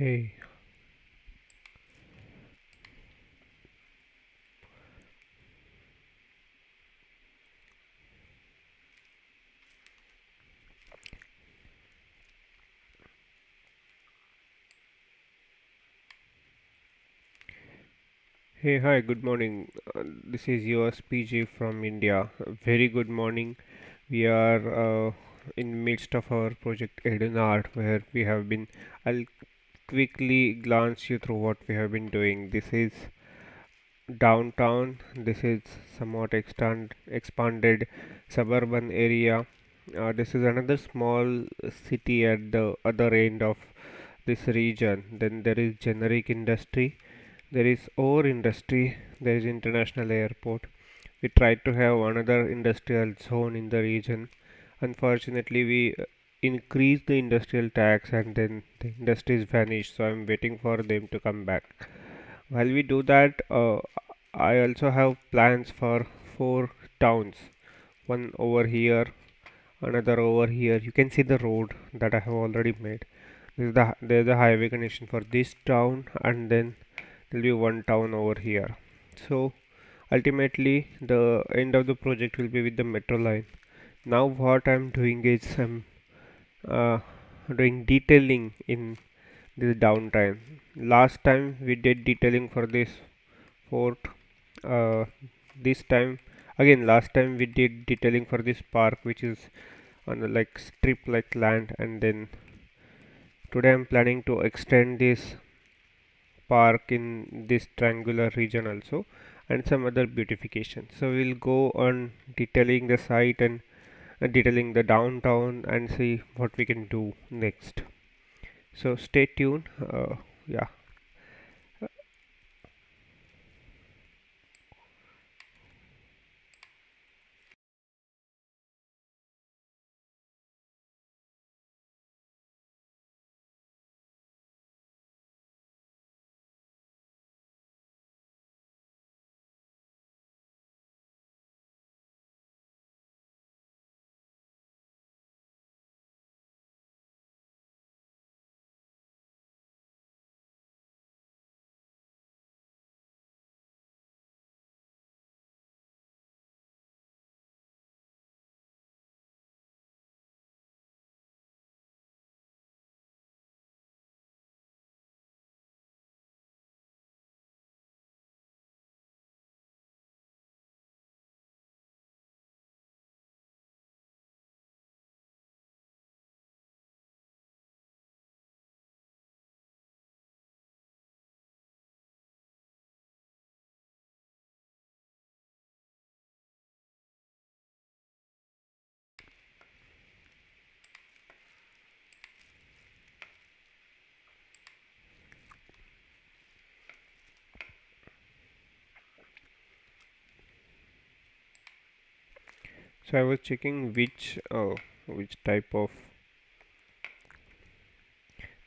Hey, hi, good morning. This is YoursPJ from India. Very good morning. We are in midst of our project Edonard, where we have been. I'll quickly glance you through what we have been doing. This is downtown. This is somewhat expanded suburban area. This is another small city at the other end of this region. Then there is generic industry. There is ore industry, there is international airport. We tried to have another industrial zone in the region. Unfortunately, we increased the industrial tax and then the industries vanished. So I'm waiting for them to come back. While we do that, I also have plans for four towns. One over here, another over here. You can see the road that I have already made. There's a highway connection for this town, and then there'll be one town over here. So ultimately the end of the project will be with the metro line. Now what I'm doing is I'm uh, doing detailing in this downtime. Last time we did detailing for this fort. uh, this time again, last time we did detailing for this park, which is on a like strip like land, and then today I'm planning to extend this park in this triangular region also, and some other beautification. So we'll go on detailing the site and detailing the downtown and see what we can do next. So stay tuned. Yeah. So I was checking which type of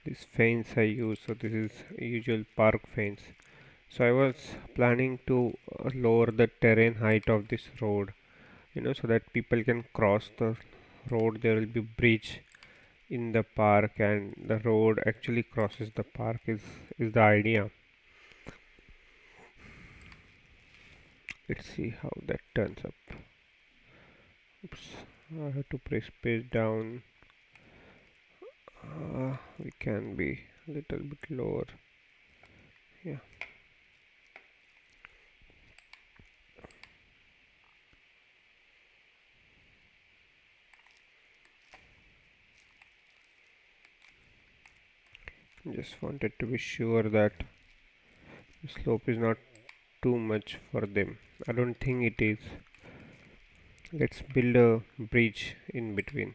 this fence I use. So this is usual park fence. So I was planning to lower the terrain height of this road, so that people can cross the road. There will be bridge in the park, and the road actually crosses the park is the idea. Let's see how that turns up. Oops, I have to press space down. We can be a little bit lower. Yeah. Just wanted to be sure that the slope is not too much for them. I don't think it is. Let's build a bridge in between.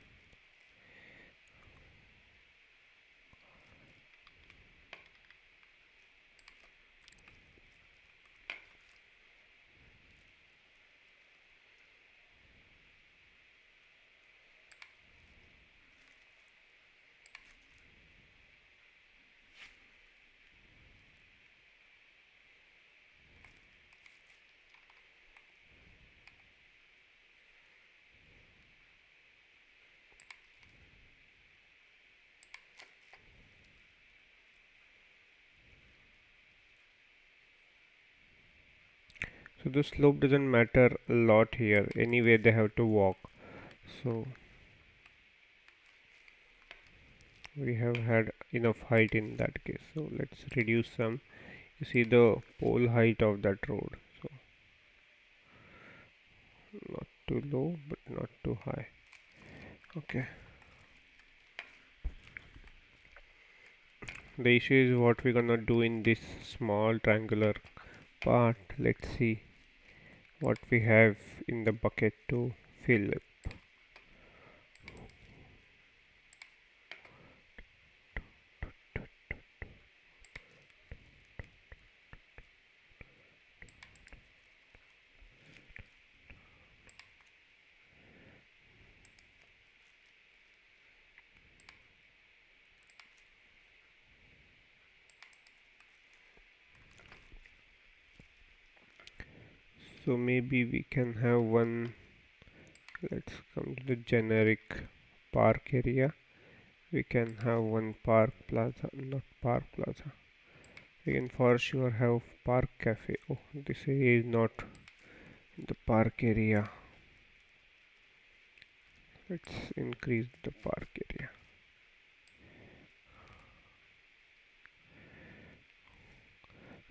So the slope doesn't matter a lot here. Anyway, they have to walk. So we have had enough height in that case. So let's reduce some. You see the pole height of that road. So not too low, but not too high. Okay. The issue is what we're gonna do in this small triangular part. Let's see what we have in the bucket to fill it. So maybe we can have one. Let's come to the generic park area. We can have one park plaza, not park plaza. We can for sure have park cafe. Oh, this area is not the park area. Let's increase the park area.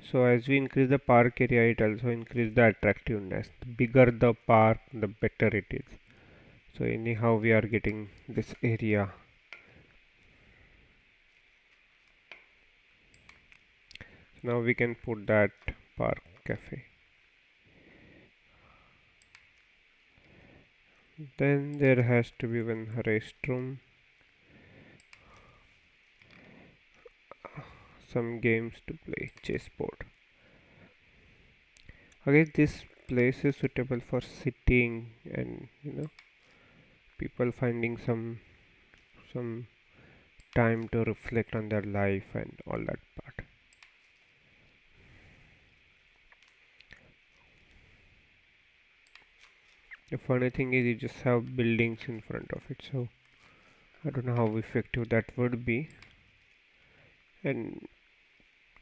So as we increase the park area, it also increase the attractiveness. The bigger the park, the better it is. So anyhow, we are getting this area. So now we can put that park cafe. Then there has to be one restroom, some games to play, chessboard. Okay, this place is suitable for sitting and people finding some time to reflect on their life and all that part. The funny thing is you just have buildings in front of it, so I don't know how effective that would be, and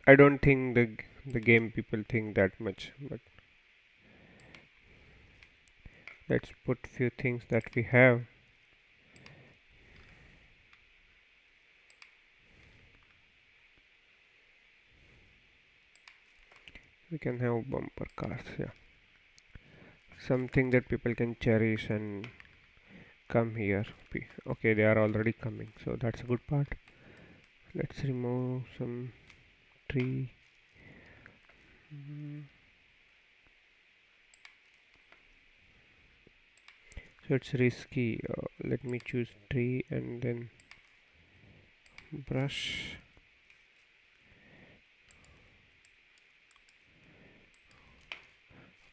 I don't think the game people think that much, but let's put few things that we have. We can have bumper cars, yeah, something that people can cherish and come here. Okay, they are already coming, so that's a good part. Let's remove some tree. So it's risky. Let me choose tree and then brush.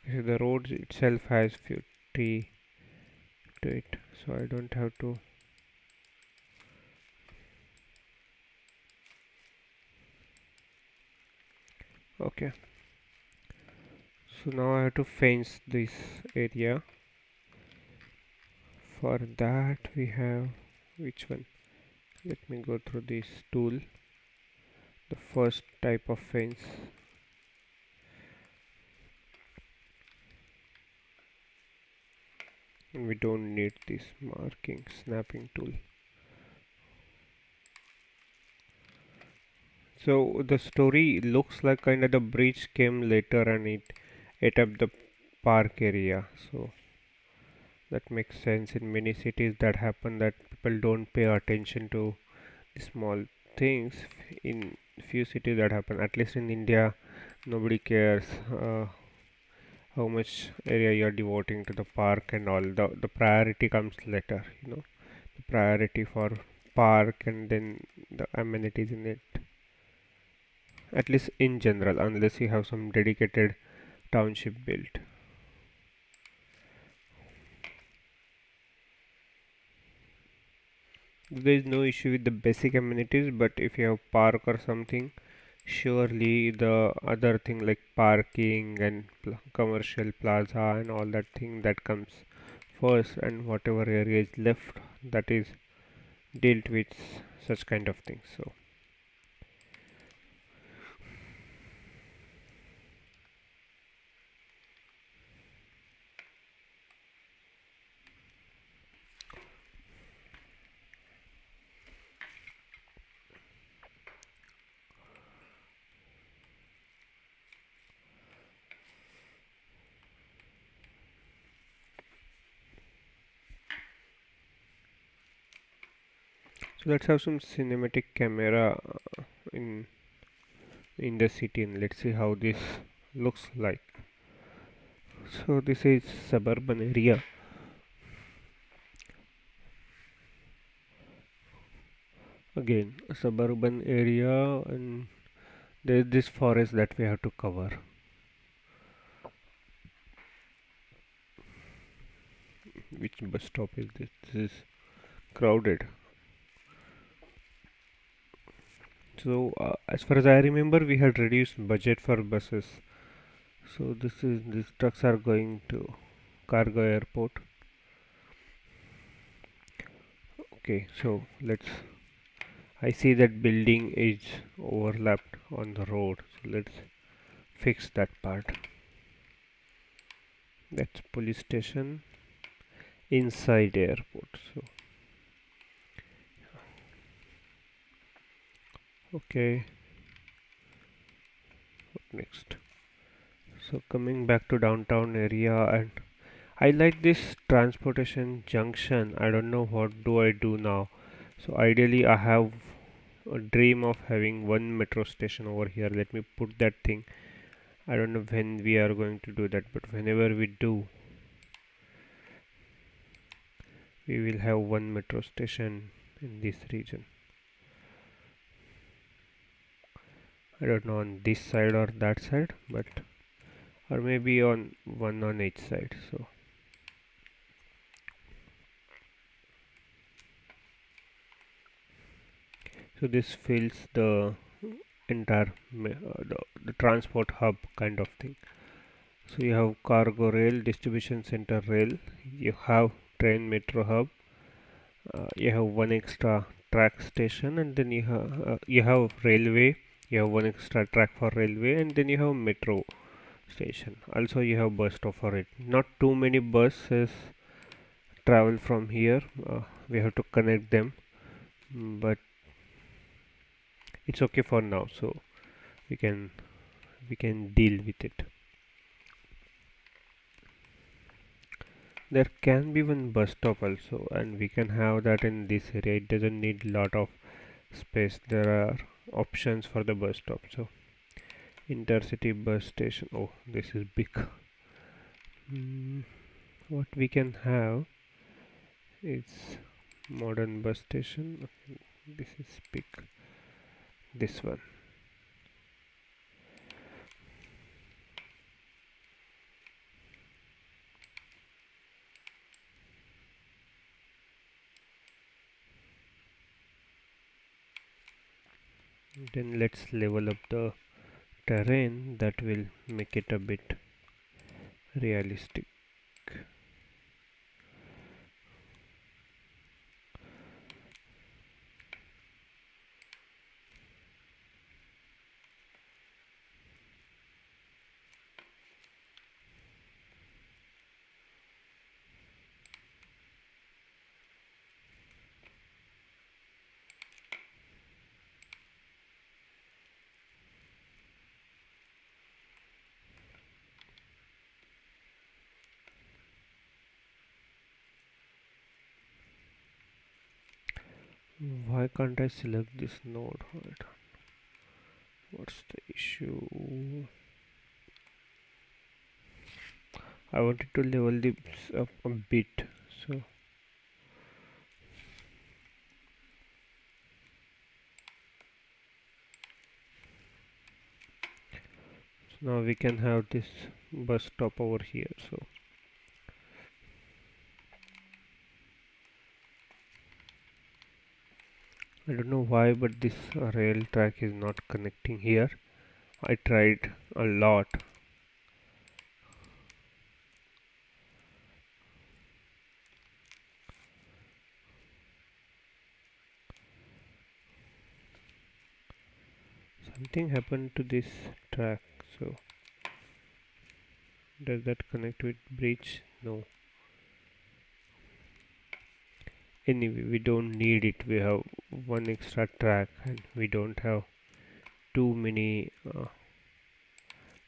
Okay, the road itself has few tree to it, so I don't have to. Okay, so now I have to fence this area. For that we have which one? Let me go through this tool. The first type of fence. And we don't need this marking snapping tool. So the story looks like kind of the bridge came later and it ate up the park area. So that makes sense. In many cities that happen, that people don't pay attention to the small things. In few cities that happen, at least in India, nobody cares how much area you are devoting to the park and all. The priority comes later, the priority for park and then the amenities in it, at least in general, unless you have some dedicated township built. There is no issue with the basic amenities, but if you have park or something, surely the other thing like parking and commercial plaza and all that thing that comes first, and whatever area is left, that is dealt with such kind of things. So So let's have some cinematic camera in in the city, and let's see how this looks like. So this is suburban area. Again, a suburban area, and there is this forest that we have to cover. Which bus stop is this? This is crowded. So as far as I remember, we had reduced budget for buses. So these trucks are going to cargo airport. Okay, so let's. I see that building is overlapped on the road. So let's fix that part. That's police station inside airport. So okay, next. So coming back to downtown area, and I like this transportation junction. I don't know what do I do now. So ideally I have a dream of having one metro station over here. Let me put that thing. I don't know when we are going to do that, but whenever we do, we will have one metro station in this region. I don't know on this side or that side, but or maybe on one on each side. So this fills the entire the transport hub kind of thing. So you have cargo rail, distribution center rail, you have train metro hub, you have one extra track station, and then you have railway, you have one extra track for railway, and then you have metro station. Also you have bus stop for it. Not too many buses travel from here. We have to connect them, but it's okay for now. So we can we can deal with it. There can be one bus stop also, and we can have that in this area. It doesn't need lot of space. There are options for the bus stop. So intercity bus station. Oh, this is big. What we can have is modern bus station. Okay, this is big. This one. Then let's level up the terrain. That will make it a bit realistic. Why can't I select this node? What's the issue? I wanted to level this up a bit. So now we can have this bus stop over here. So I don't know why, but this rail track is not connecting here. I tried a lot. Something happened to this track. So does that connect with bridge? No. Anyway, we don't need it. We have one extra track, and we don't have too many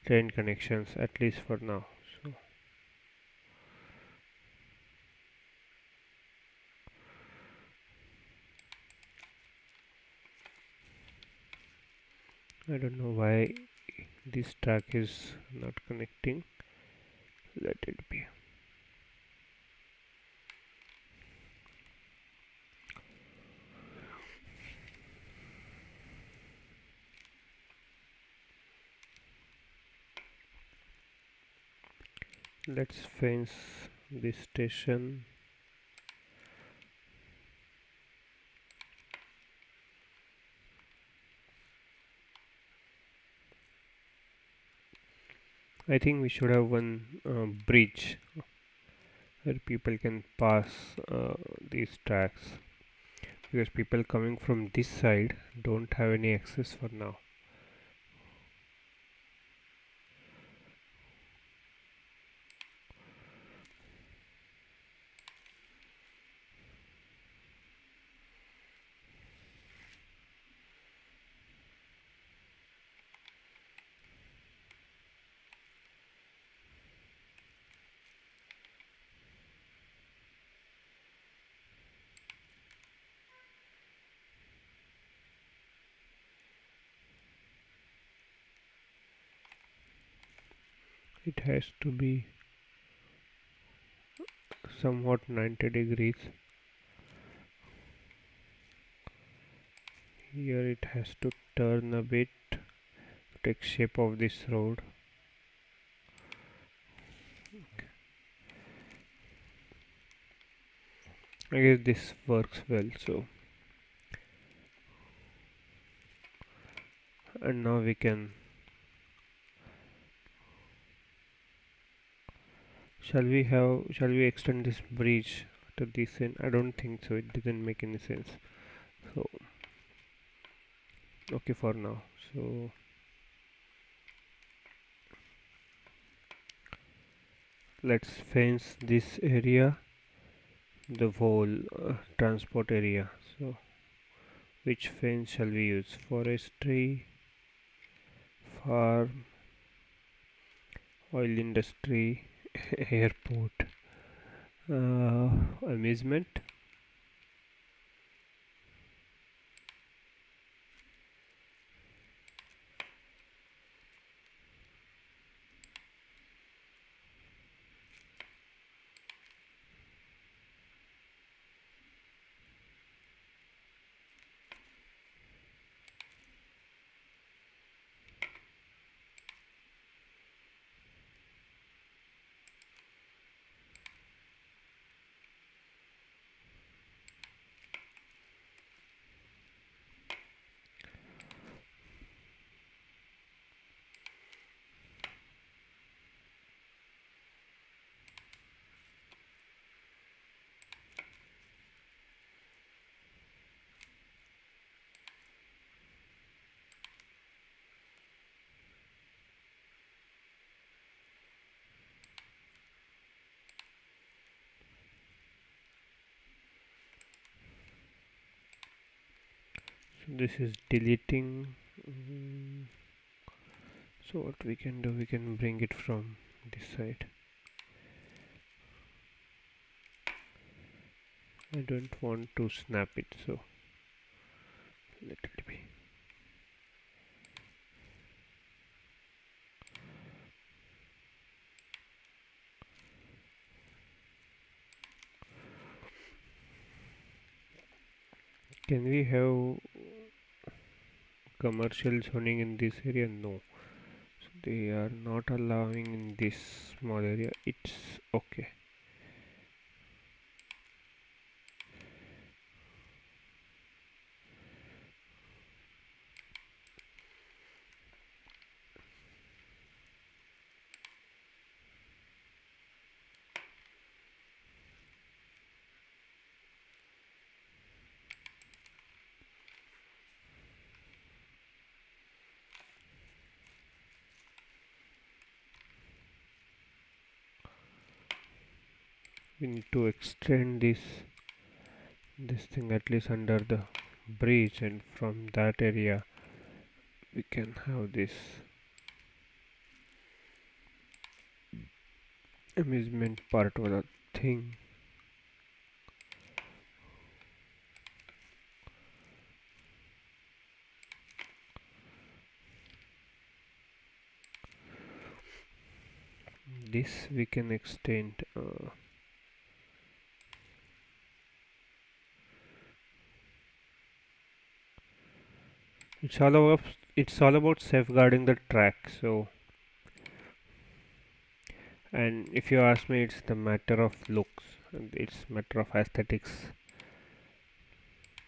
train connections, at least for now. So I don't know why this track is not connecting. Let it be. Let's fence this station. I think we should have one bridge where people can pass these tracks, because people coming from this side don't have any access for now. It has to be somewhat 90 degrees. Here it has to turn a bit to take shape of this road. I guess this works well. So, and now we can, shall we extend this bridge to this end? I don't think so, it doesn't make any sense. So okay for now. So let's fence this area, the whole transport area. So which fence shall we use? Forestry, farm, oil industry, airport, amusement. So this is deleting. So what we can do, we can bring it from this side. I don't want to snap it, so let it be. Can we have commercial zoning in this area? No. So they are not allowing in this small area. It's okay. We need to extend this thing at least under the bridge, and from that area we can have this amusement part of the thing. this we can extend it's all about safeguarding the track. So, and if you ask me, it's the matter of looks and it's matter of aesthetics,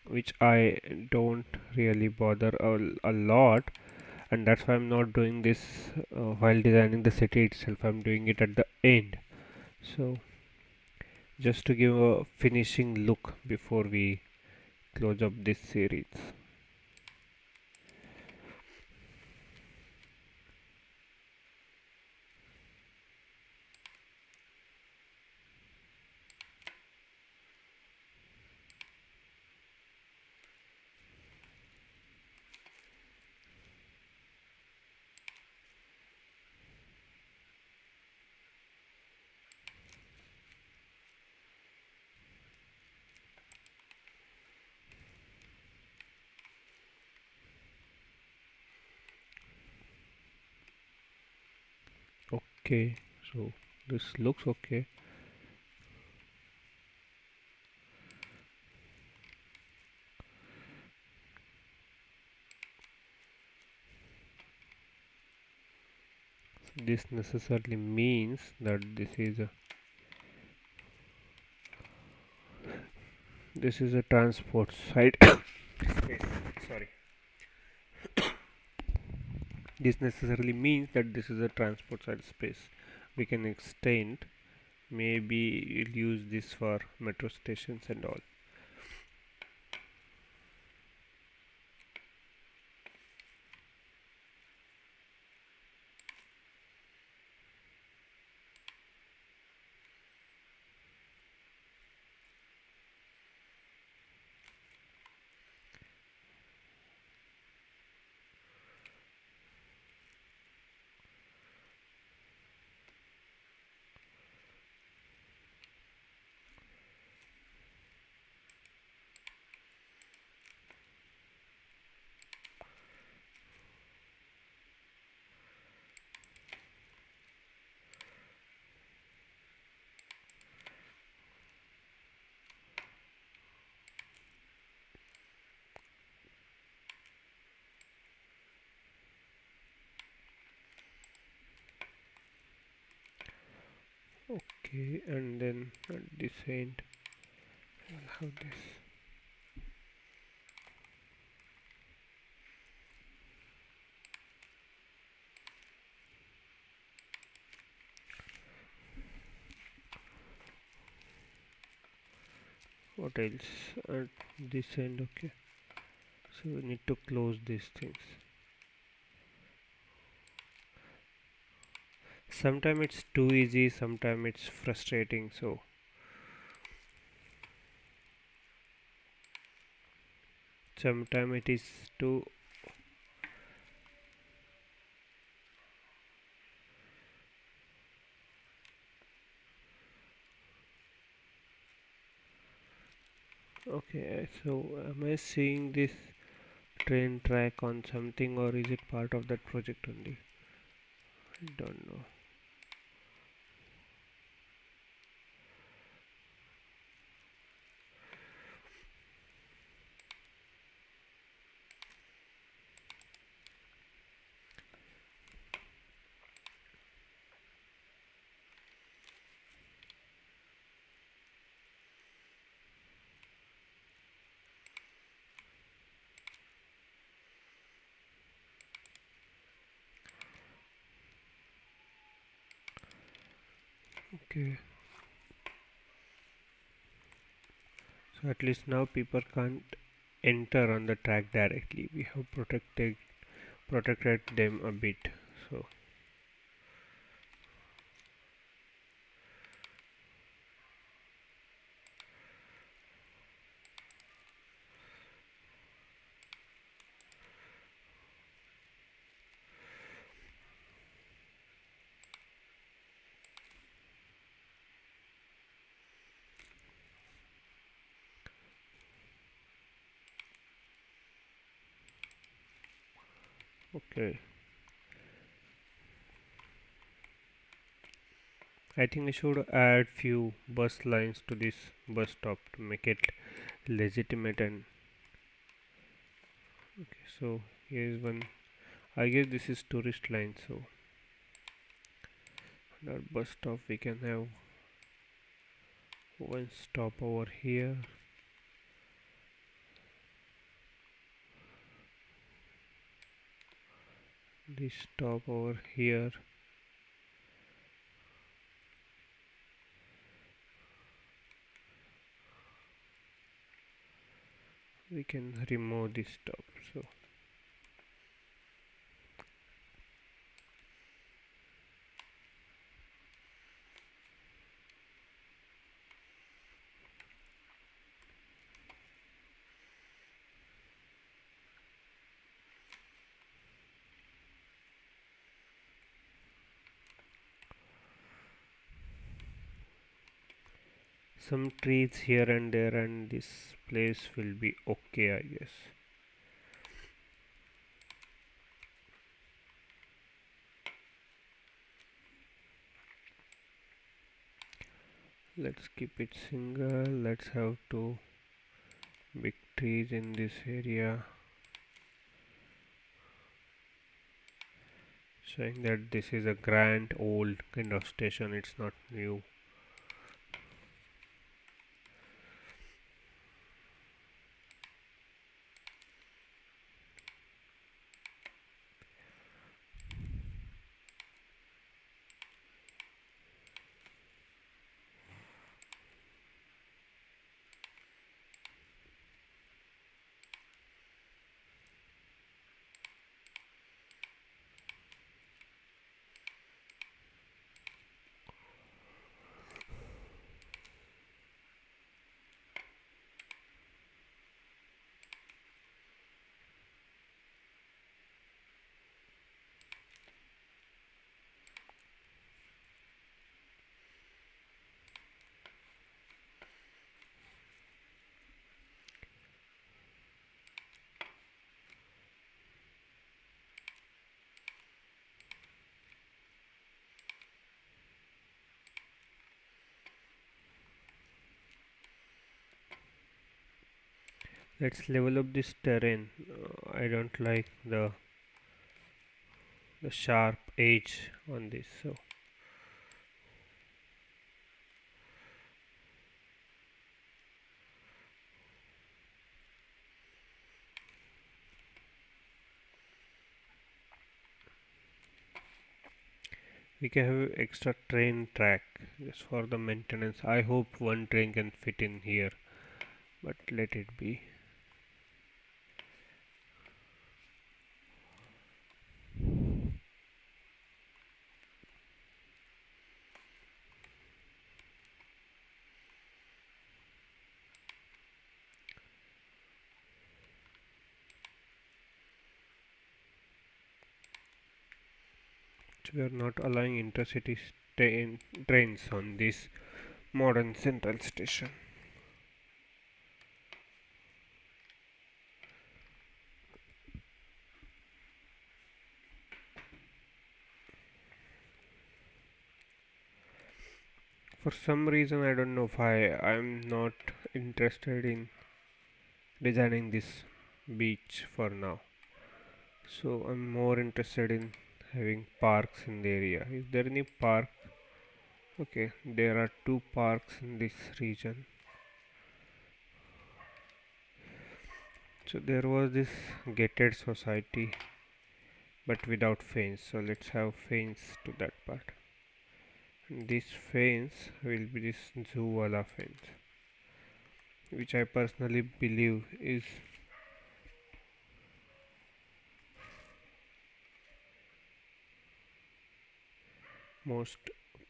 which I don't really bother a lot, and that's why I'm not doing this while designing the city itself. I'm doing it at the end, so just to give a finishing look before we close up this series. Okay, so this looks okay. This necessarily means that this is a transport site space. Sorry. This necessarily means that this is a transport site space. We can extend, maybe we'll use this for metro stations and all. Okay, and then at this end I'll have this. What else at this end? Okay, so we need to close these things. Sometimes it's too easy, sometimes it's frustrating, so sometimes it is too. Okay, so am I seeing this train track on something, or is it part of that project only? I don't know. Okay, so at least now people can't enter on the track directly. We have protected them a bit. So okay, I think I should add few bus lines to this bus stop to make it legitimate. And okay, so here is one. I guess this is tourist line. So our bus stop we can have one stop over here. This stop over here. We can remove this stop. So some trees here and there, and this place will be okay, I guess. Let's keep it single. Let's have two big trees in this area, showing that this is a grand old kind of station, it's not new. Let's level up this terrain. I don't like the sharp edge on this, so we can have extra train track just for the maintenance. I hope one train can fit in here, but let it be. So we are not allowing intercity trains on this modern central station. For some reason, I don't know why, I'm not interested in designing this beach for now. So I'm more interested in having parks in the area. Is there any park? Okay, there are two parks in this region. So there was this gated society but without fence. So let's have fence to that part. And this fence will be this zoo wala fence, which I personally believe is most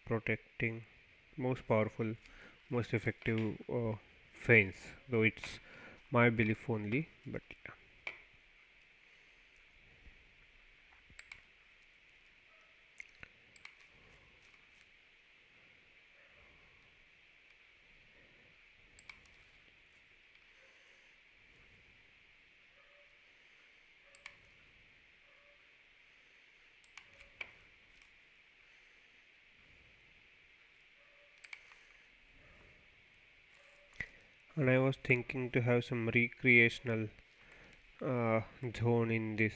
protecting, most powerful, most effective fence. Though it's my belief only, but yeah. And I was thinking to have some recreational uh, zone in this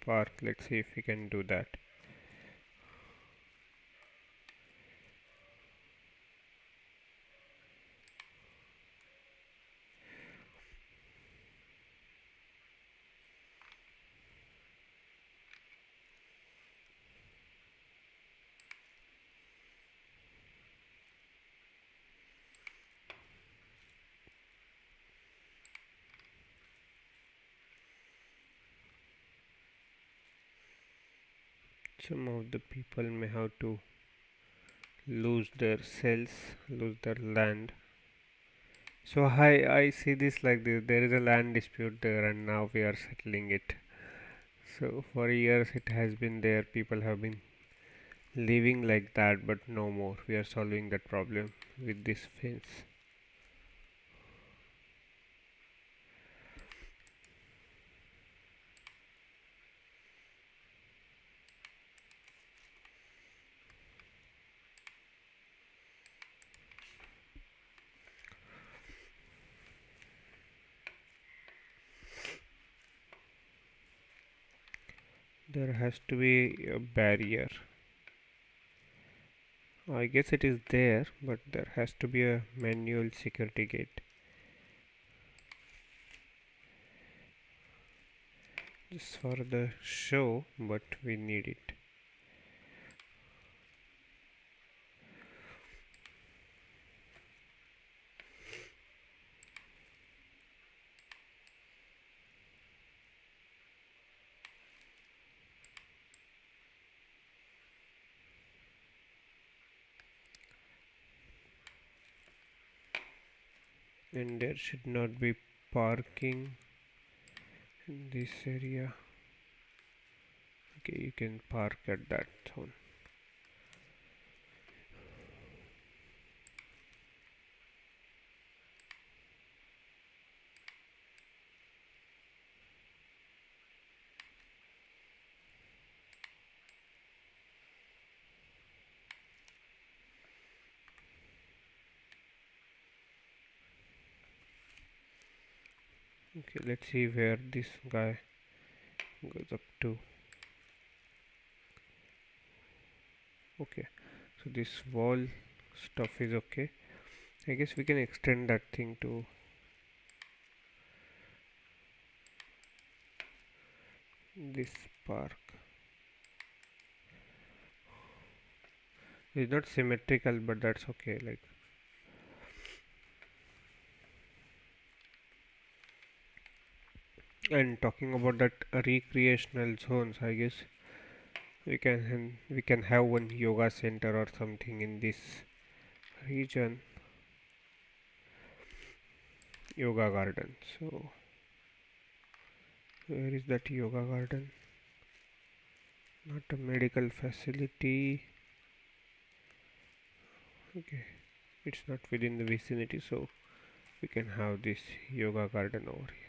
park. Let's see if we can do that. Some of the people may have to lose their cells, lose their land. So I see this like this. There is a land dispute there, and now we are settling it. So for years it has been there. People have been living like that, but no more. We are solving that problem with this fence. There has to be a barrier. I guess it is there, but there has to be a manual security gate. Just for the show, but we need it. And there should not be parking in this area. Okay, you can park at that zone. Okay, let's see where this guy goes up to. Okay, so this wall stuff is okay. I guess we can extend that thing to this park. It's not symmetrical, but that's okay. Like, and talking about that recreational zones, I guess we can have one yoga center or something in this region. Yoga garden. So where is that yoga garden? Not a medical facility. Okay, it's not within the vicinity, so we can have this yoga garden over here.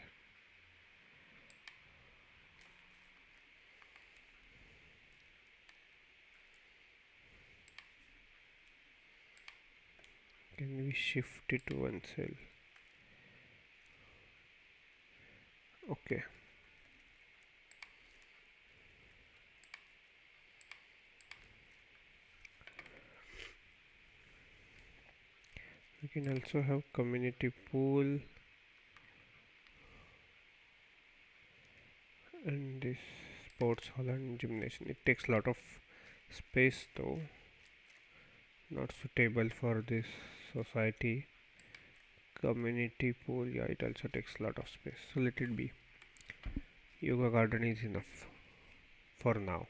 Can we shift it to one cell? Okay. We can also have community pool and this sports hall and gymnasium. It takes a lot of space though, not suitable for this society. Community pool, yeah, it also takes a lot of space, so let it be. Yoga garden is enough for now.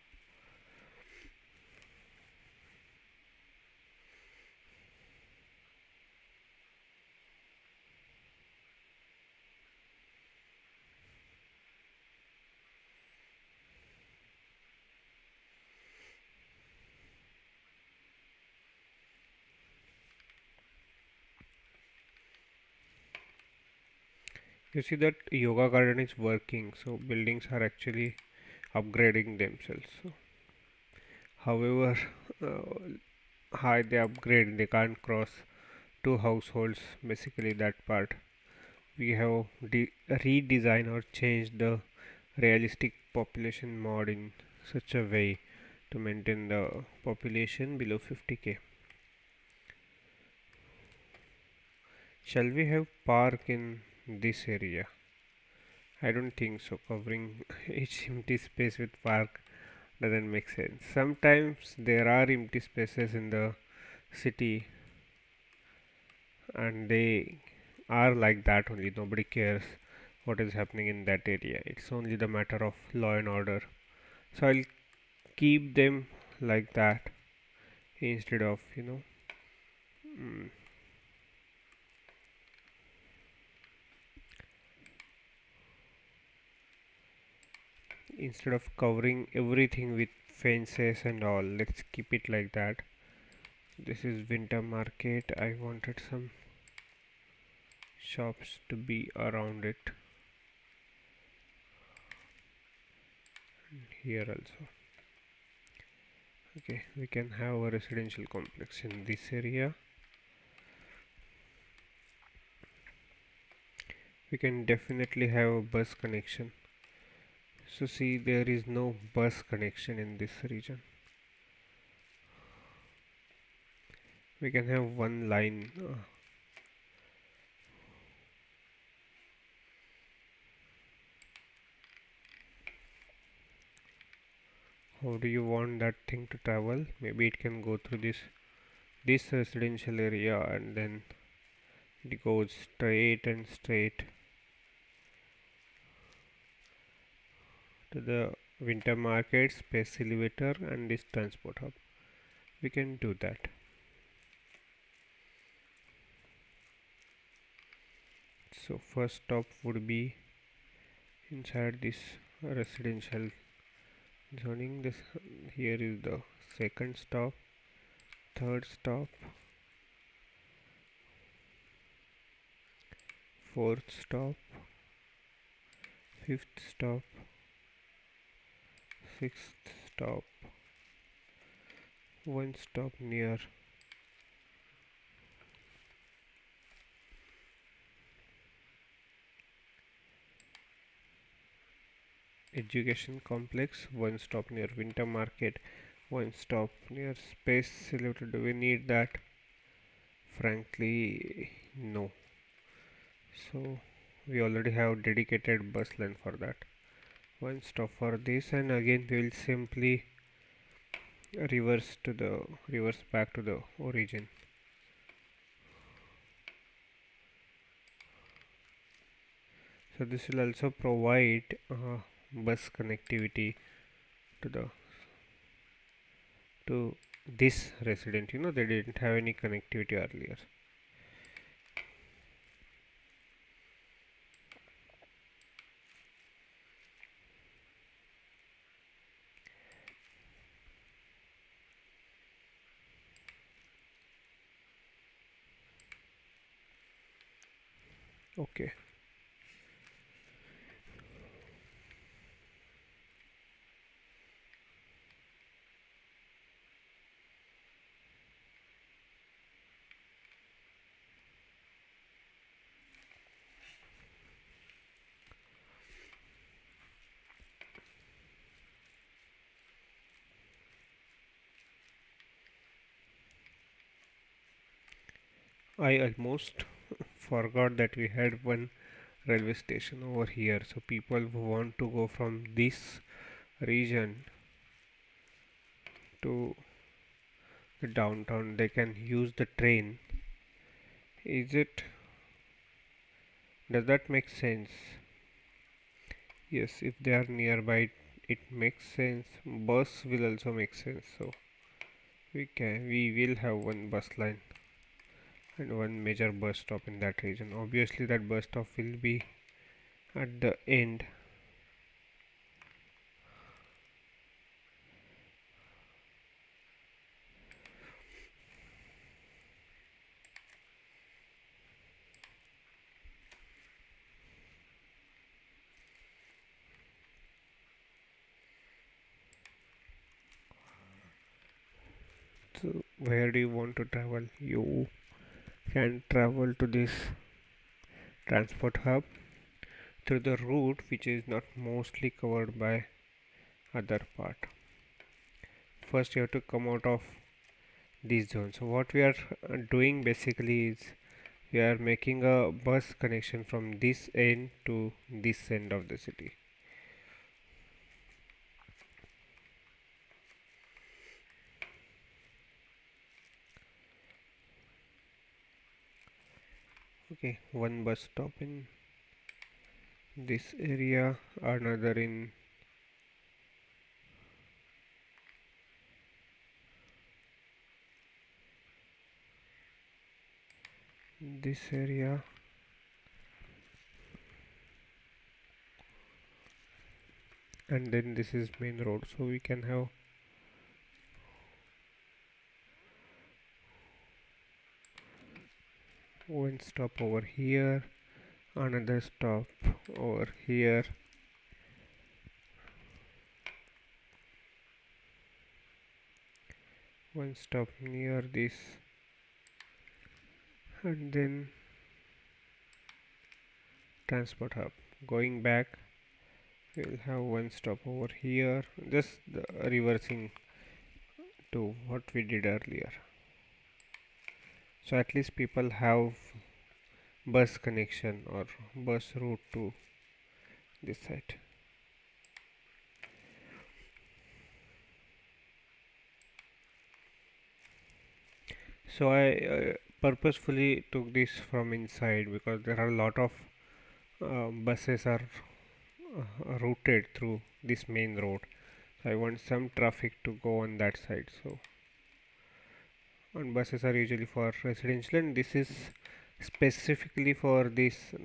You see that yoga garden is working, so buildings are actually upgrading themselves. So, however high they upgrade, they can't cross two households, basically that part. we have redesigned or changed the realistic population mod in such a way to maintain the population below 50k. Shall we have park in this area? I don't think so. Covering each empty space with park doesn't make sense. Sometimes there are empty spaces in the city and they are like that only. Nobody cares what is happening in that area. It's only the matter of law and order. So I'll keep them like that instead of mm, instead of covering everything with fences and all. Let's keep it like that. This is winter market. I wanted some shops to be around it, and here also. Okay, we can have a residential complex in this area. We can definitely have a bus connection. So see, there is no bus connection in this region. We can have one line. How do you want that thing to travel? Maybe it can go through this residential area and then it goes straight and straight to the winter market, space elevator, and this transport hub. We can do that. So first stop would be inside this residential zoning. This here is the second stop, third stop, fourth stop, fifth stop, sixth stop, one stop near education complex, one stop near winter market, one stop near space elevator. Do we need that? Frankly, no. So we already have dedicated bus lane for that. One stop for this, and again we will simply reverse back to the origin. So this will also provide bus connectivity to the to this resident. They didn't have any connectivity earlier. Okay. I almost forgot that we had one railway station over here, so people who want to go from this region to the downtown, they can use the train. Does that make sense? Yes, if they are nearby, it makes sense. Bus will also make sense. So we will have one bus line and one major bus stop in that region. Obviously that bus stop will be at the end. So where do you want to travel? You can travel to this transport hub through the route which is not mostly covered by other part. First you have to come out of this zone. So what we are doing basically is we are making a bus connection from this end to this end of the city. Okay, one bus stop in this area, another in this area, and then this is main road, so we can have one stop over here, another stop over here, one stop near this, and then transport hub. Going back, we'll have one stop over here, just reversing to what we did earlier. So at least people have bus connection or bus route to this site. So I purposefully took this from inside because there are a lot of buses are routed through this main road. So I want some traffic to go on that side. So and buses are usually for residential, and this is specifically for these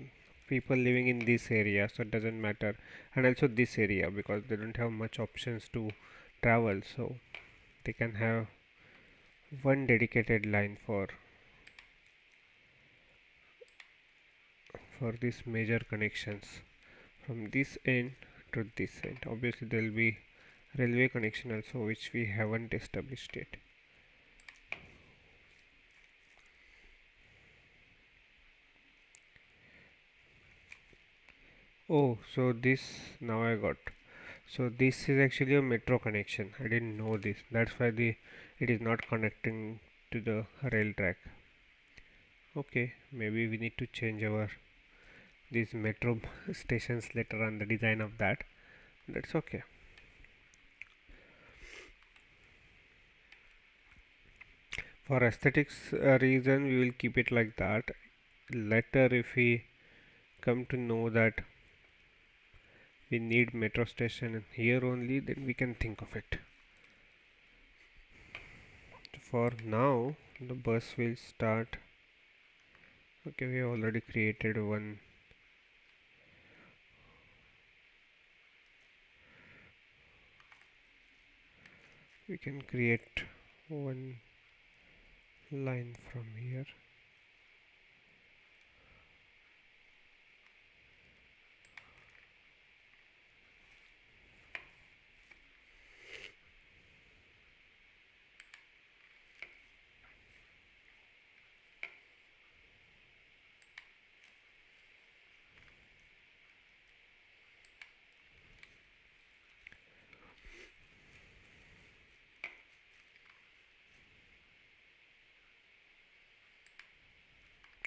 people living in this area, so it doesn't matter, and also this area because they don't have much options to travel, so they can have one dedicated line for these major connections from this end to this end. Obviously there will be railway connection also which we haven't established yet. Oh, so this now I got. So this is actually a metro connection. I didn't know this. That's why it is not connecting to the rail track. Okay, maybe we need to change our these metro stations later on, the design of that. That's okay. For aesthetics reason, we will keep it like that. Later, if we come to know that we need metro station here only, then we can think of it. For now, the bus will start. Okay, we have already created one. We can create one line from here.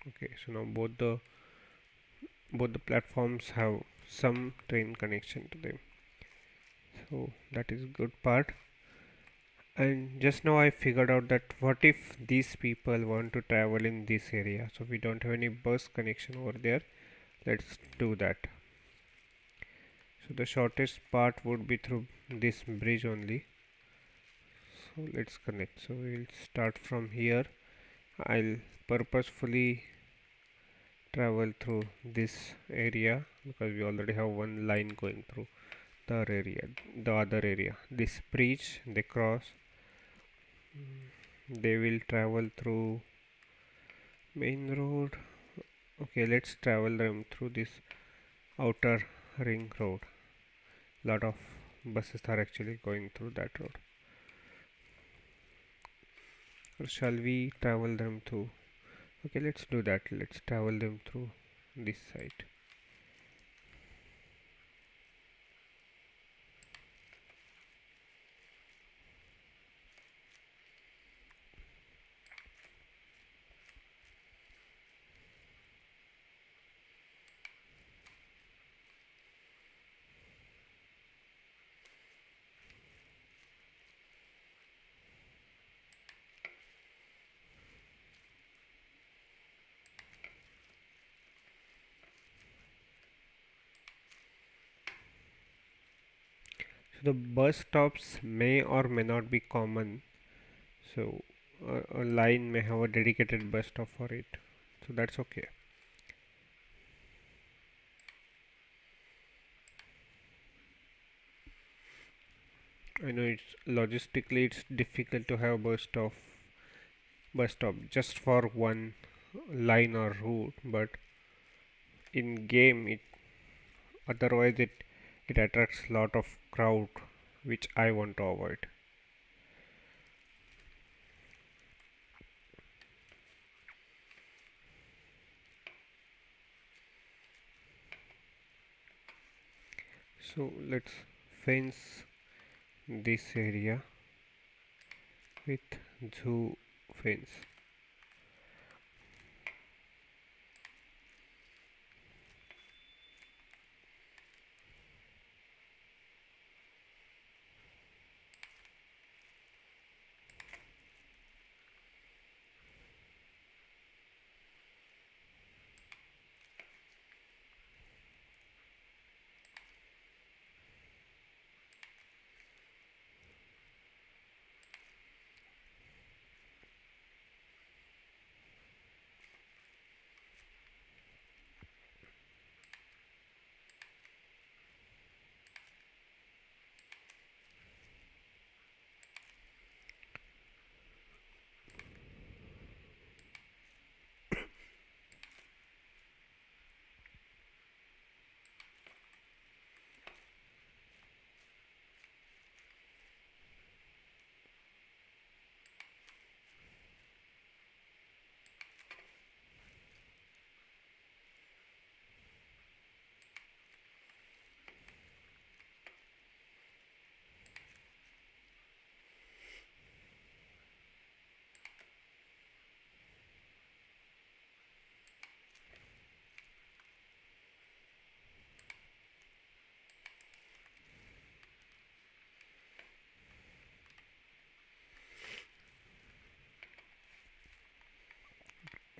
Okay, so now both the platforms have some train connection to them, so that is good part. And just now I figured out that what if these people want to travel in this area, so we don't have any bus connection over there. Let's do that. So the shortest part would be through this bridge only, so let's connect. So we'll start from here. I'll purposefully travel through this area because we already have one line going through the other area. This bridge they cross, they will travel through main road. Okay, let's travel them through this outer ring road. Lot of buses are actually going through that road. Or shall we travel them through? Okay, let's do that. Let's travel them through this side. So the bus stops may or may not be common. So a line may have a dedicated bus stop for it. So that's okay. I know it's logistically it's difficult to have bus stop just for one line or route, but in game it otherwise it attracts lot of crowd, which I want to avoid. So let's fence this area with zoo fence.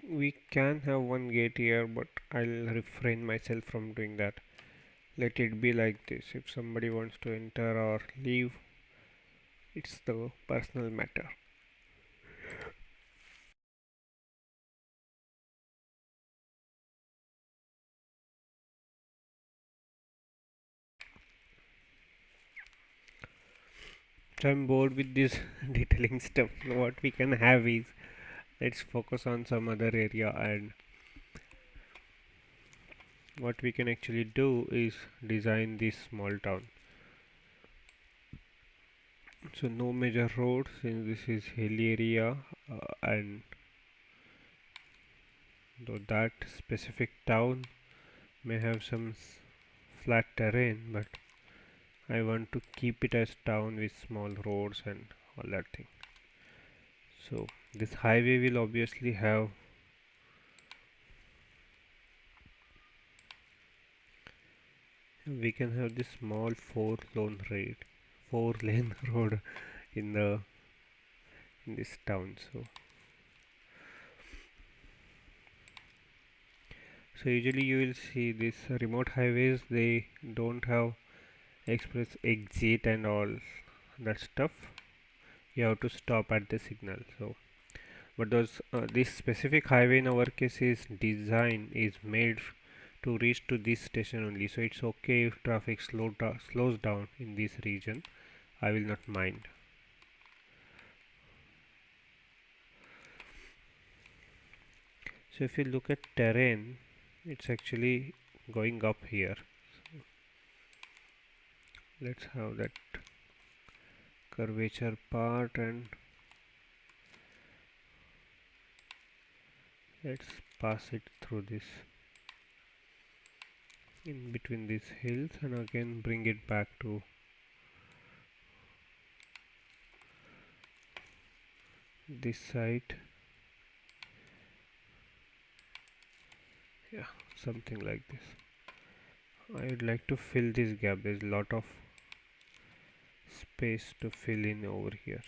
We can have one gate here, but I'll refrain myself from doing that. Let it be like this. If somebody wants to enter or leave, it's the personal matter. So I'm bored with this detailing stuff. What we can have is let's focus on some other area, and what we can actually do is design this small town. So no major roads since this is hilly area, and though that specific town may have some flat terrain, but I want to keep it as town with small roads and all that thing. So this highway will obviously have we can have this small four lane road in the in this town. So usually you will see these remote highways, they don't have express exit and all that stuff. You have to stop at the signal. So but those this specific highway in our case is design is made to reach to this station only, so it's okay if traffic slows down in this region. I will not mind. So if you look at terrain, it's actually going up here. So let's have that curvature part, and let's pass it through this. in between these hills and again bring it back to this side. Yeah, something like this. I would like to fill this gap. There's a lot of space to fill in over here.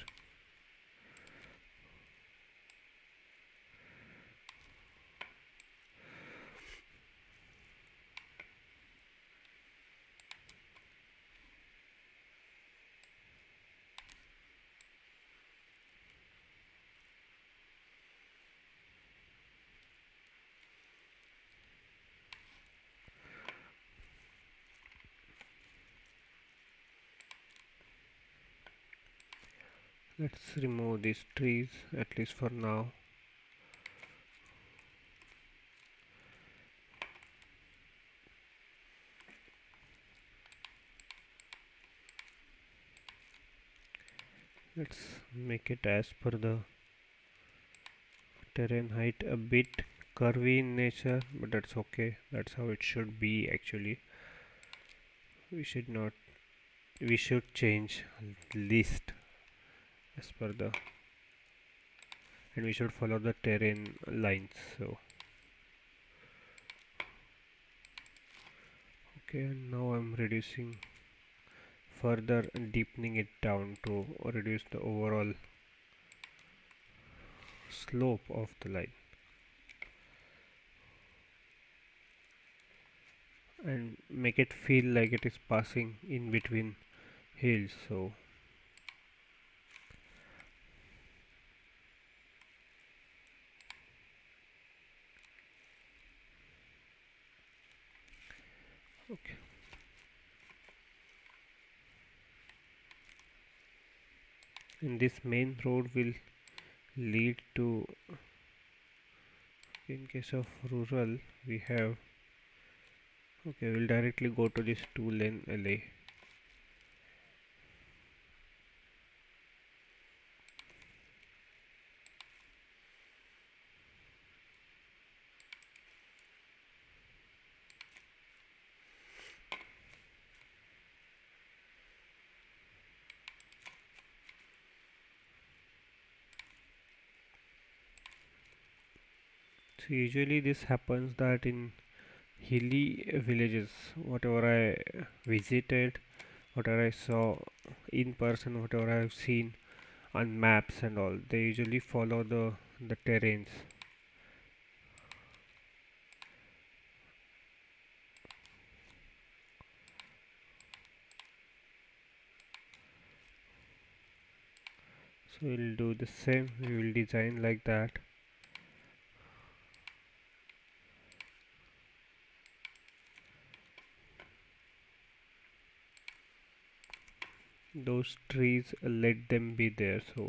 Let's remove these trees at least for now. Let's make it as per the terrain height, a bit curvy in nature, but that's okay. That's how it should be actually. We should not, we should change least as per the, and we should follow the terrain lines. So okay, and now I'm reducing further, deepening it down to reduce the overall slope of the line and make it feel like it is passing in between hills. So okay, and this main road will lead to, in case of rural we have, okay, we'll directly go to this 2-lane alley. So usually this happens that in hilly villages, whatever I visited, whatever I saw in person, whatever I have seen on maps and all, they usually follow the terrains. So we'll do the same, we will design like that. Those trees, let them be there. So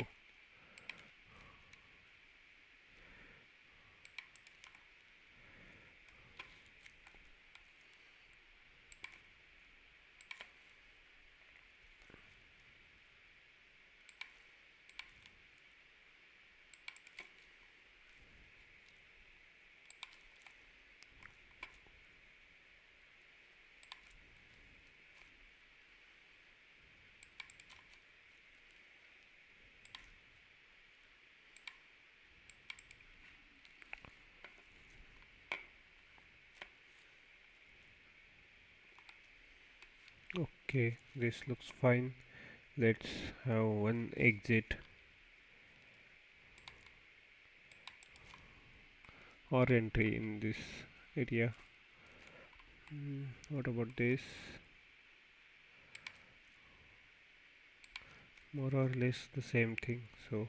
okay, this looks fine. Let's have one exit or entry in this area. What about this? More or less the same thing. So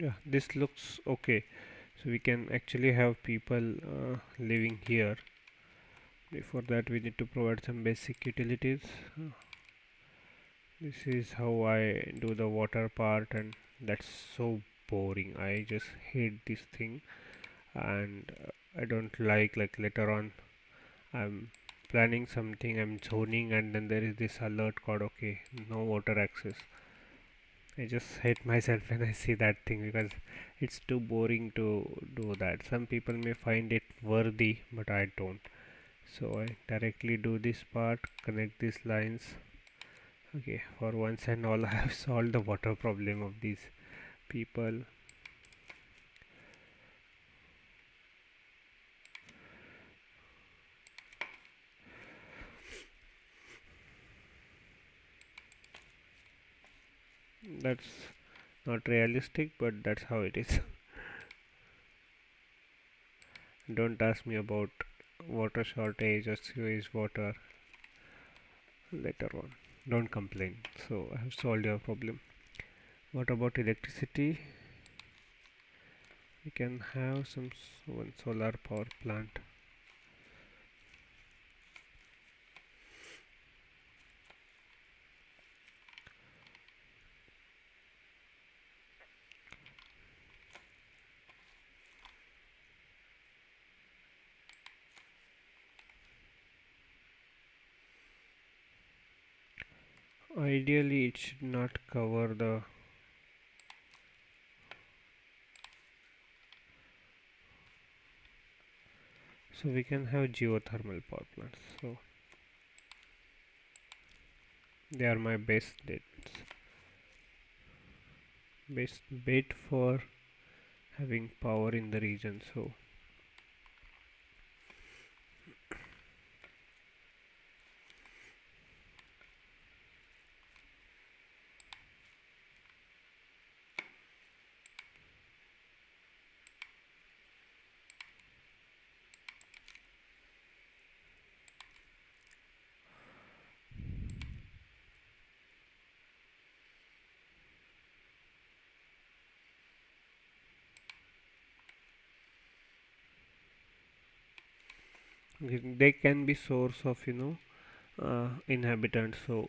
Yeah, this looks okay. So we can actually have people living here. Before that, we need to provide some basic utilities. Uh, This is how I do the water part, and that's so boring. I just hate this thing, and I don't like later on I'm planning something, I'm zoning, and then there is this alert code. Okay, no water access. I just hate myself when I see that thing because it's too boring to do that. Some people may find it worthy, but I don't. So I directly do this part, connect these lines. Okay, for once and all, I have solved the water problem of these people. That's not realistic, but that's how it is. Don't ask me about water shortage or sewage water later on. Don't complain. So I have solved your problem. What about electricity? We can have one solar power plant. Ideally, it should not cover the. So we can have geothermal power plants. So they are my best bet for having power in the region. So they can be source of inhabitants. So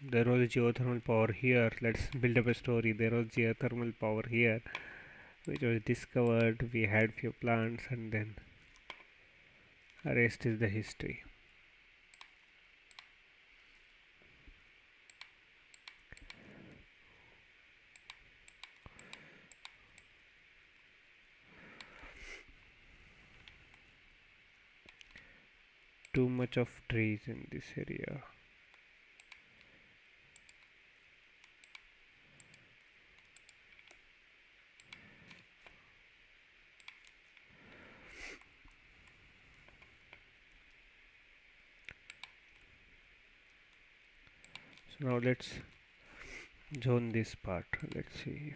there was geothermal power here. Let's build up a story. There was geothermal power here, which was discovered. We had few plants, and then rest is the history. Too much of trees in this area. So now let's zone this part. Let's see.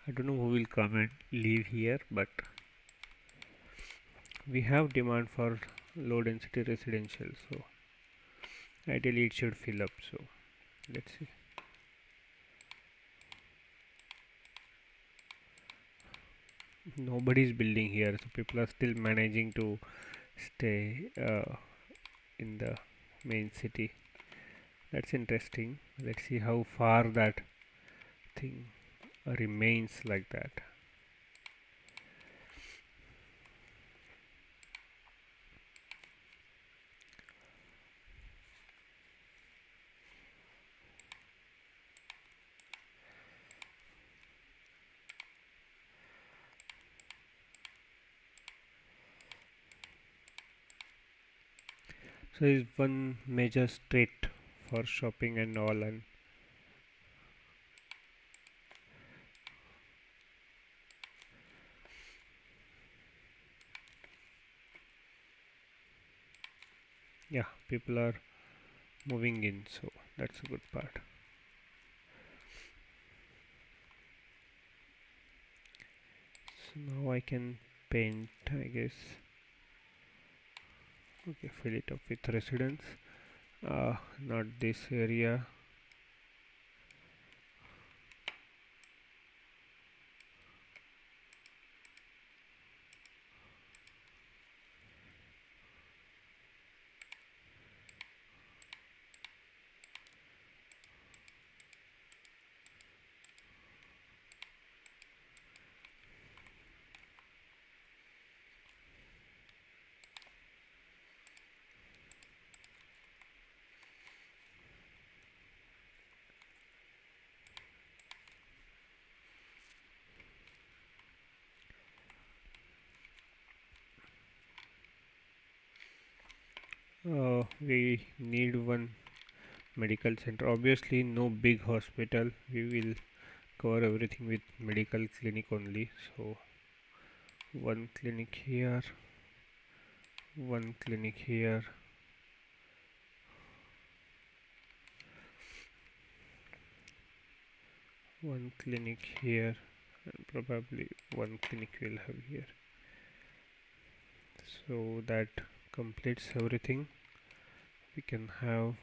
I don't know who will come and live here, but we have demand for low density residential. So ideally it should fill up. So let's see. Nobody is building here, so people are still managing to stay in the main city. That's interesting. Let's see how far that thing remains like that. So is one major street for shopping and all, and yeah, people are moving in, so that's a good part. Now I can paint, I guess. Okay, fill it up with residence. Not this area. We need one medical center. Obviously, no big hospital. We will cover everything with medical clinic only. So, one clinic here, one clinic here, one clinic here, and probably one clinic we'll have here. So that completes everything. We can have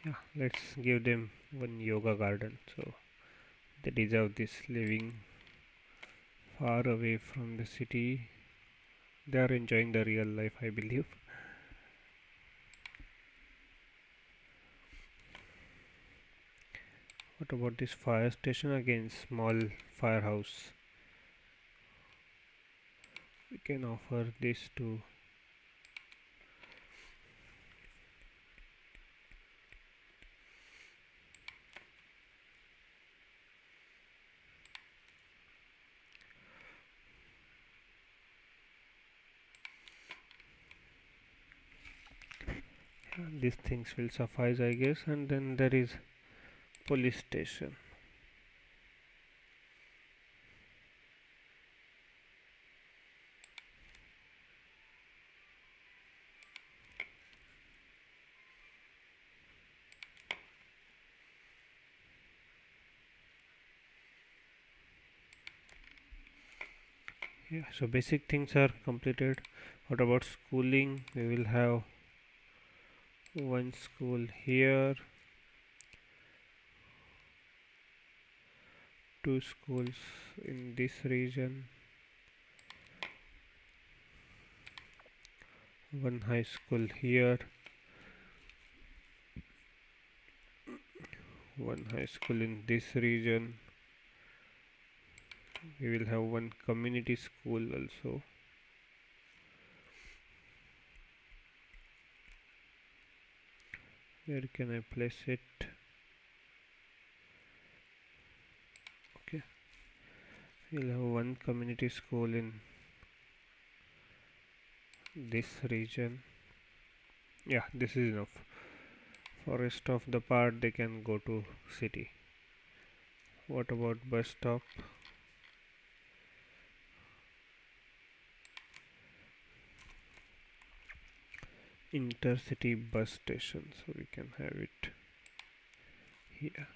yeah, let's give them one yoga garden. So they deserve this, living far away from the city. They are enjoying the real life, I believe. What about this fire station? Again, small firehouse. We can offer this to these things will suffice, I guess. And then there is police station. Yeah, so basic things are completed. What about schooling? We will have one school here, two schools in this region, one high school here, one high school in this region. We will have one community school also. Where can I place it? Okay, we'll have one community school in this region. Yeah, this is enough. For rest of the part they can go to city. What about bus stop? Intercity bus station, so we can have it here.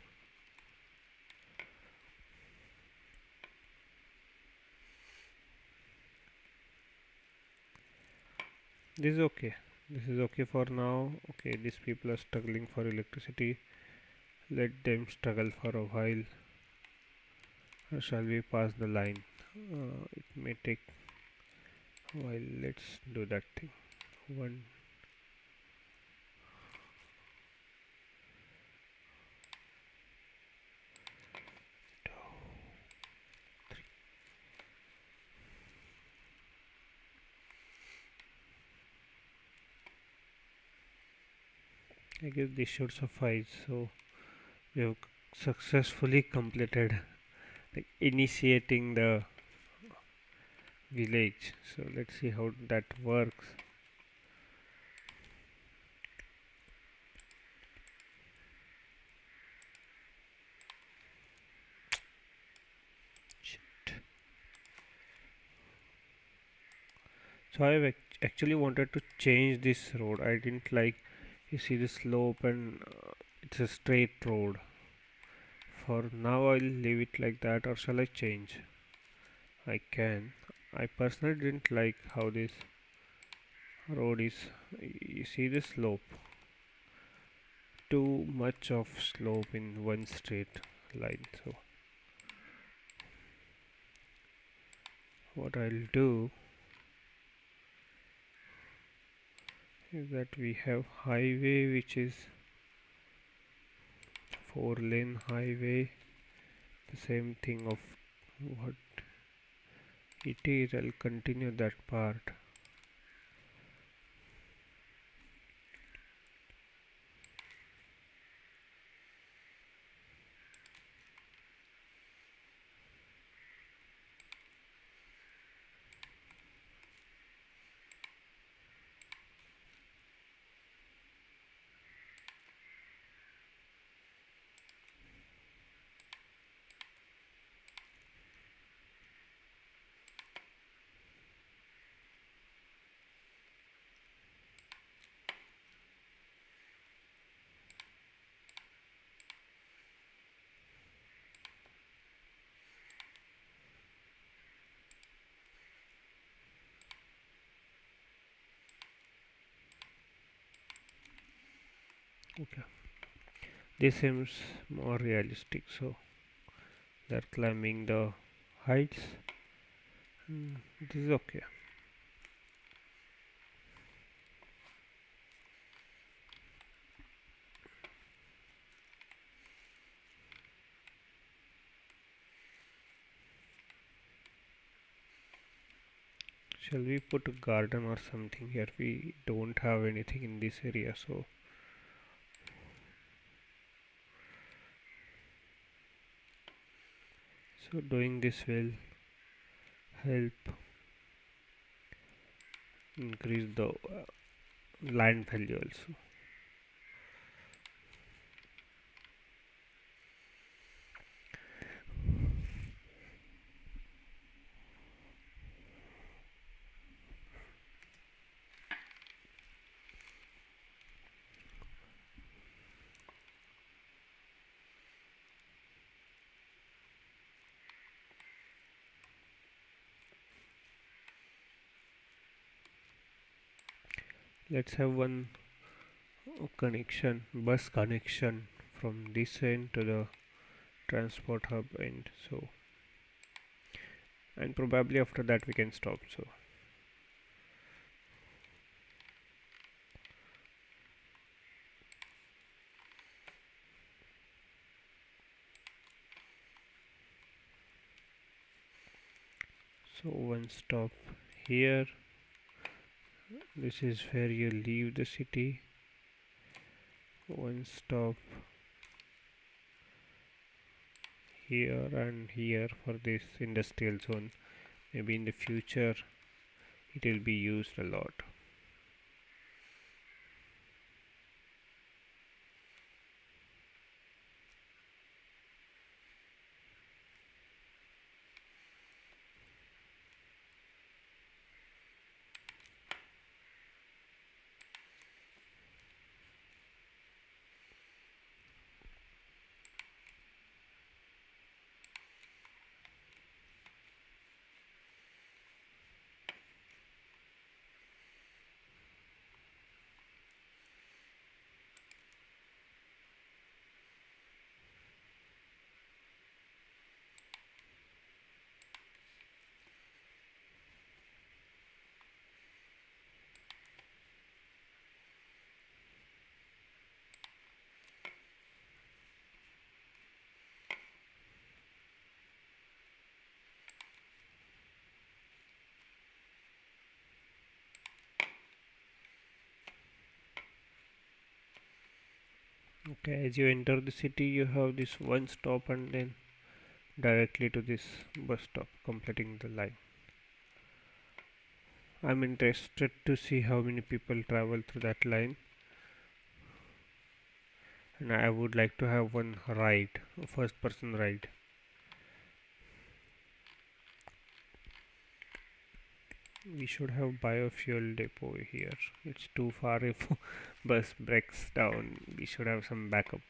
This is okay. This is okay for now. Okay, these people are struggling for electricity. Let them struggle for a while. Or shall we pass the line? It may take a while. Let's do that thing. One, two, I guess this should suffice. So we have successfully completed like initiating the village. So let's see how that works. Shit. So I actually wanted to change this road. I didn't like, you see the slope and it's a straight road. For now I'll leave it like that, or shall I change? I can. I personally didn't like how this road is. You see the slope, too much of slope in one straight line. So what I'll do is that we have highway, which is 4-lane highway, the same thing of what it is. I'll continue that part. Okay, this seems more realistic. So they're climbing the heights. This is okay. Shall we put a garden or something here? We don't have anything in this area, so doing this will help increase the land value also. Let's have one connection, bus connection from this end to the transport hub end. So, and probably after that we can stop. So one stop here. This is where you leave the city. One stop here and here for this industrial zone. Maybe in the future it will be used a lot. Okay, as you enter the city, you have this one stop and then directly to this bus stop, completing the line. I'm interested to see how many people travel through that line, and I would like to have one ride, a first person ride. We should have biofuel depot here. It's too far if bus breaks down. We should have some backup.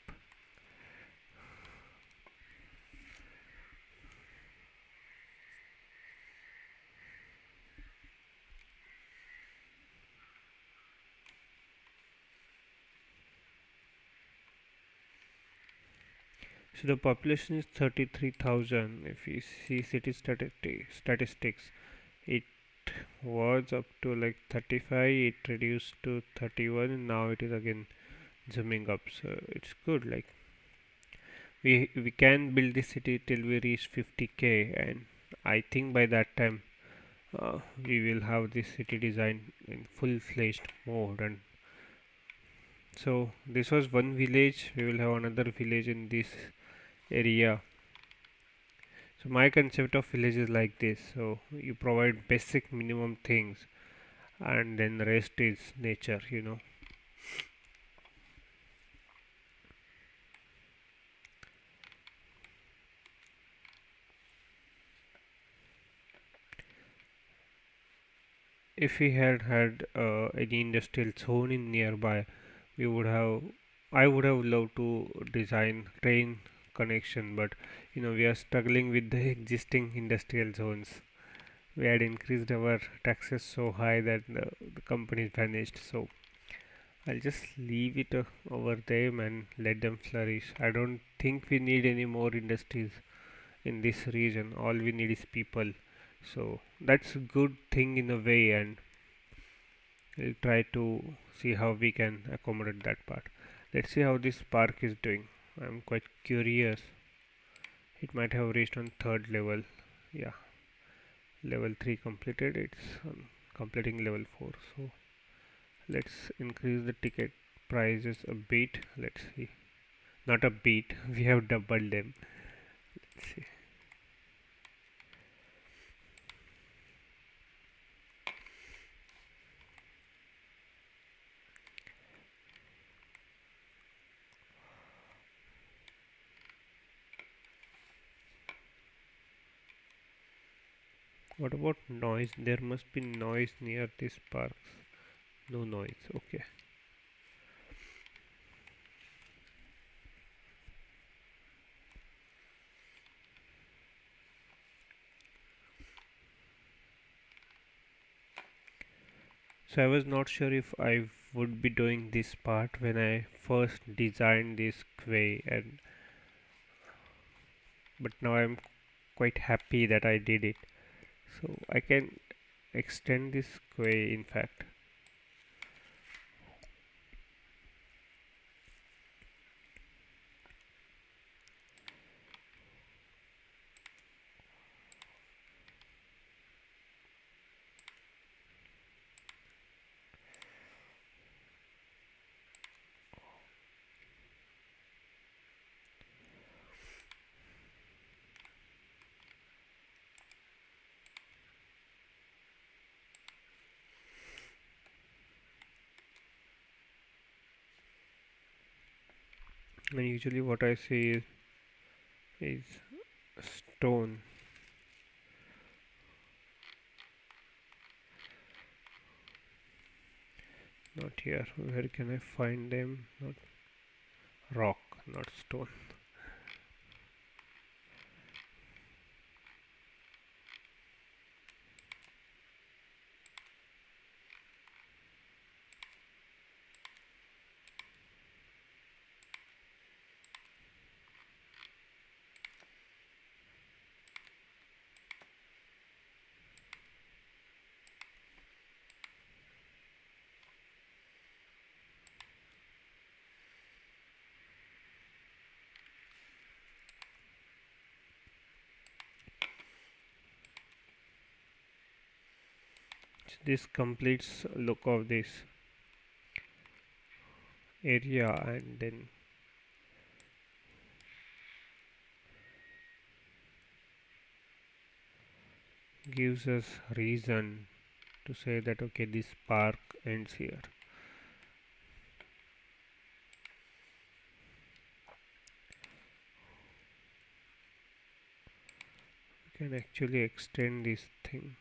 So the population is 33,000. If you see city statistics, it was up to like 35, it reduced to 31, and now it is again zooming up. So it's good. Like we can build this city till we reach 50k, and I think by that time we will have this city design in full-fledged mode. And so this was one village. We will have another village in this area. So my concept of village is like this. So you provide basic minimum things, and then the rest is nature. If we had had any industrial zone in nearby, we would have I would have loved to design train connection, but we are struggling with the existing industrial zones. We had increased our taxes so high that the companies vanished. So I'll just leave it over them and let them flourish. I don't think we need any more industries in this region. All we need is people. So that's a good thing in a way, and we'll try to see how we can accommodate that part. Let's see how this park is doing. I'm quite curious. It might have reached on third level. Yeah, level 3 completed. It's completing level 4. So let's increase the ticket prices a bit. Let's see. Not a bit. We have doubled them. Let's see. What about noise? There must be noise near this park. No noise. Okay. So I was not sure if I would be doing this part when I first designed this quay, and but now I'm quite happy that I did it. So I can extend this quay in fact. And usually what I see is stone. Not here. Where can I find them? Not rock, not stone. So this completes look of this area, and then gives us reason to say that okay, this park ends here. We can actually extend this thing.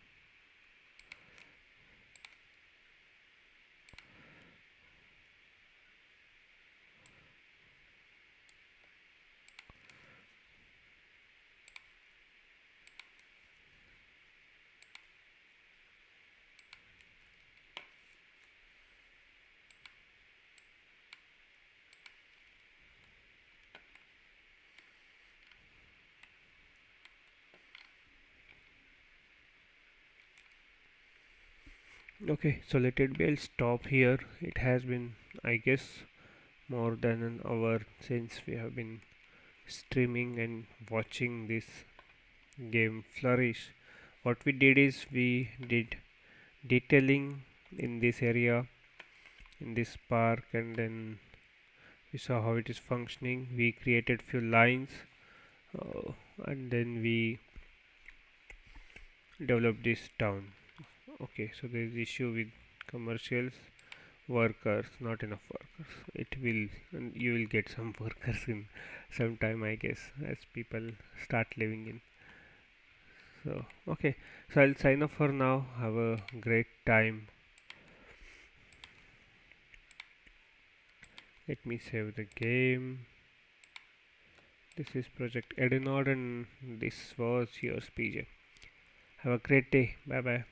Okay, so let it be. I'll stop here. It has been, I guess, more than an hour since we have been streaming and watching this game flourish. What we did is we did detailing in this area, in this park, and then we saw how it is functioning. We created few lines, uh, and then we developed this town. Okay, so there is issue with commercials, workers, not enough workers. It will, and you will get some workers in some time, I guess, as people start living in. So okay, so I'll sign off for now. Have a great time. Let me save the game. This is Project Edonard, and this was yours, PJ. Have a great day. Bye bye.